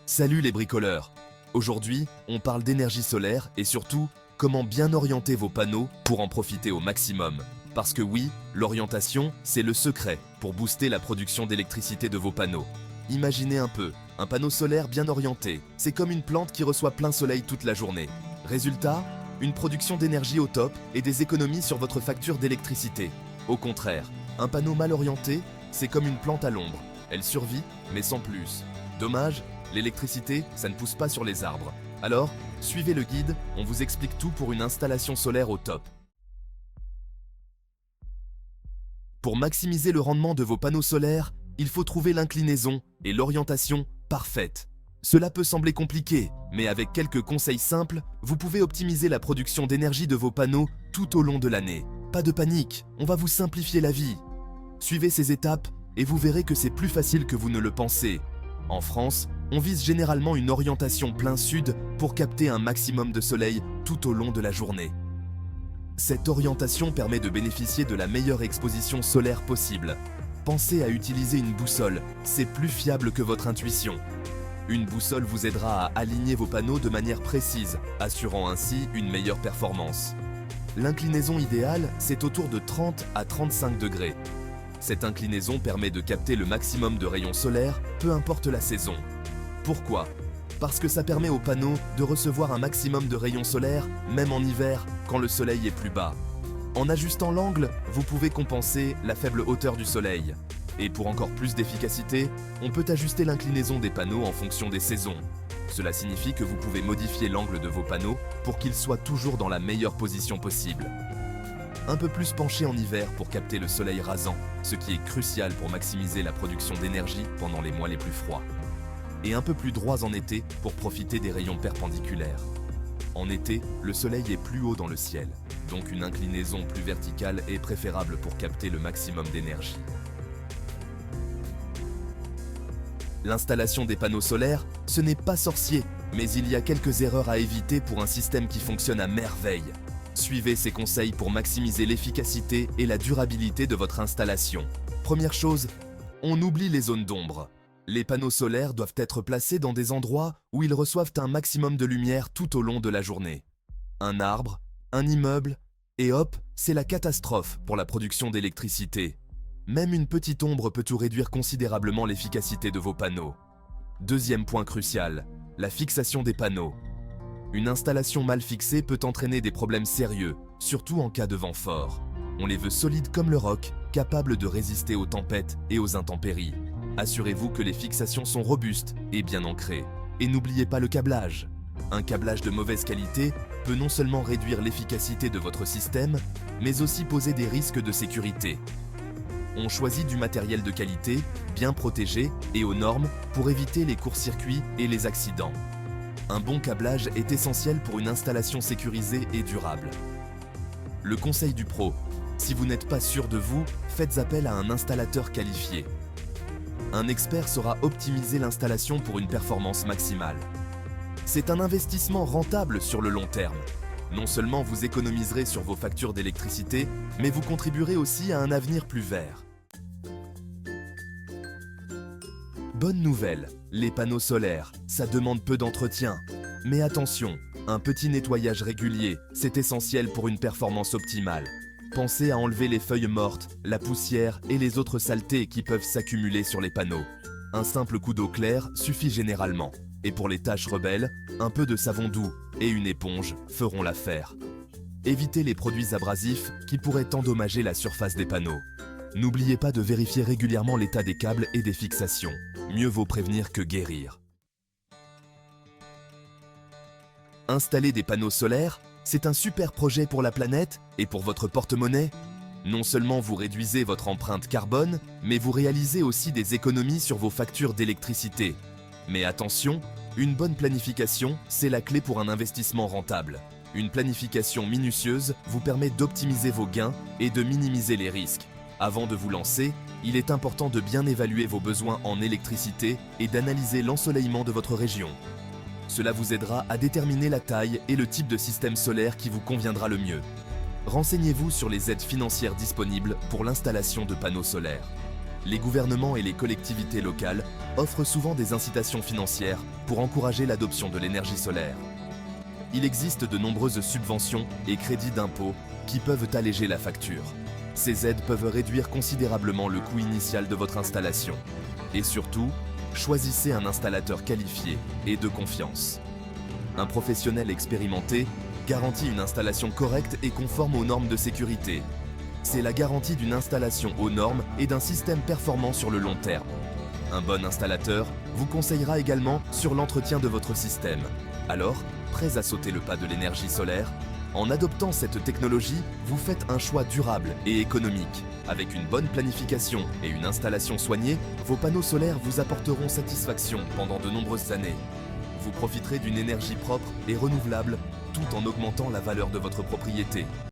Salut les bricoleurs! Aujourd'hui, on parle d'énergie solaire et surtout, comment bien orienter vos panneaux pour en profiter au maximum. Parce que oui, l'orientation, c'est le secret pour booster la production d'électricité de vos panneaux. Imaginez un peu, un panneau solaire bien orienté, c'est comme une plante qui reçoit plein soleil toute la journée. Résultat, une production d'énergie au top et des économies sur votre facture d'électricité. Au contraire, un panneau mal orienté, c'est comme une plante à l'ombre. Elle survit, mais sans plus. Dommage, l'électricité, ça ne pousse pas sur les arbres. Alors, suivez le guide, on vous explique tout pour une installation solaire au top. Pour maximiser le rendement de vos panneaux solaires, il faut trouver l'inclinaison et l'orientation parfaite. Cela peut sembler compliqué, mais avec quelques conseils simples, vous pouvez optimiser la production d'énergie de vos panneaux tout au long de l'année. Pas de panique, on va vous simplifier la vie. Suivez ces étapes et vous verrez que c'est plus facile que vous ne le pensez. En France, on vise généralement une orientation plein sud pour capter un maximum de soleil tout au long de la journée. Cette orientation permet de bénéficier de la meilleure exposition solaire possible. Pensez à utiliser une boussole, c'est plus fiable que votre intuition. Une boussole vous aidera à aligner vos panneaux de manière précise, assurant ainsi une meilleure performance. L'inclinaison idéale, c'est autour de 30 à 35 degrés. Cette inclinaison permet de capter le maximum de rayons solaires, peu importe la saison. Pourquoi ? Parce que ça permet aux panneaux de recevoir un maximum de rayons solaires, même en hiver, quand le soleil est plus bas. En ajustant l'angle, vous pouvez compenser la faible hauteur du soleil. Et pour encore plus d'efficacité, on peut ajuster l'inclinaison des panneaux en fonction des saisons. Cela signifie que vous pouvez modifier l'angle de vos panneaux pour qu'ils soient toujours dans la meilleure position possible. Un peu plus penché en hiver pour capter le soleil rasant, ce qui est crucial pour maximiser la production d'énergie pendant les mois les plus froids. Et un peu plus droits en été pour profiter des rayons perpendiculaires. En été, le soleil est plus haut dans le ciel, donc une inclinaison plus verticale est préférable pour capter le maximum d'énergie. L'installation des panneaux solaires, ce n'est pas sorcier, mais il y a quelques erreurs à éviter pour un système qui fonctionne à merveille. Suivez ces conseils pour maximiser l'efficacité et la durabilité de votre installation. Première chose, on oublie les zones d'ombre. Les panneaux solaires doivent être placés dans des endroits où ils reçoivent un maximum de lumière tout au long de la journée. Un arbre, un immeuble, et hop, c'est la catastrophe pour la production d'électricité. Même une petite ombre peut tout réduire considérablement l'efficacité de vos panneaux. Deuxième point crucial, la fixation des panneaux. Une installation mal fixée peut entraîner des problèmes sérieux, surtout en cas de vent fort. On les veut solides comme le roc, capables de résister aux tempêtes et aux intempéries. Assurez-vous que les fixations sont robustes et bien ancrées. Et n'oubliez pas le câblage. Un câblage de mauvaise qualité peut non seulement réduire l'efficacité de votre système, mais aussi poser des risques de sécurité. On choisit du matériel de qualité, bien protégé et aux normes pour éviter les courts-circuits et les accidents. Un bon câblage est essentiel pour une installation sécurisée et durable. Le conseil du pro, si vous n'êtes pas sûr de vous, faites appel à un installateur qualifié. Un expert saura optimiser l'installation pour une performance maximale. C'est un investissement rentable sur le long terme. Non seulement vous économiserez sur vos factures d'électricité, mais vous contribuerez aussi à un avenir plus vert. Bonne nouvelle, les panneaux solaires, ça demande peu d'entretien. Mais attention, un petit nettoyage régulier, c'est essentiel pour une performance optimale. Pensez à enlever les feuilles mortes, la poussière et les autres saletés qui peuvent s'accumuler sur les panneaux. Un simple coup d'eau claire suffit généralement. Et pour les taches rebelles, un peu de savon doux et une éponge feront l'affaire. Évitez les produits abrasifs qui pourraient endommager la surface des panneaux. N'oubliez pas de vérifier régulièrement l'état des câbles et des fixations. Mieux vaut prévenir que guérir. Installer des panneaux solaires, c'est un super projet pour la planète et pour votre porte-monnaie. Non seulement vous réduisez votre empreinte carbone, mais vous réalisez aussi des économies sur vos factures d'électricité. Mais attention, une bonne planification, c'est la clé pour un investissement rentable. Une planification minutieuse vous permet d'optimiser vos gains et de minimiser les risques. Avant de vous lancer, il est important de bien évaluer vos besoins en électricité et d'analyser l'ensoleillement de votre région. Cela vous aidera à déterminer la taille et le type de système solaire qui vous conviendra le mieux. Renseignez-vous sur les aides financières disponibles pour l'installation de panneaux solaires. Les gouvernements et les collectivités locales offrent souvent des incitations financières pour encourager l'adoption de l'énergie solaire. Il existe de nombreuses subventions et crédits d'impôt qui peuvent alléger la facture. Ces aides peuvent réduire considérablement le coût initial de votre installation. Et surtout, choisissez un installateur qualifié et de confiance. Un professionnel expérimenté garantit une installation correcte et conforme aux normes de sécurité. C'est la garantie d'une installation aux normes et d'un système performant sur le long terme. Un bon installateur vous conseillera également sur l'entretien de votre système. Alors, prêts à sauter le pas de l'énergie solaire? En adoptant cette technologie, vous faites un choix durable et économique. Avec une bonne planification et une installation soignée, vos panneaux solaires vous apporteront satisfaction pendant de nombreuses années. Vous profiterez d'une énergie propre et renouvelable tout en augmentant la valeur de votre propriété.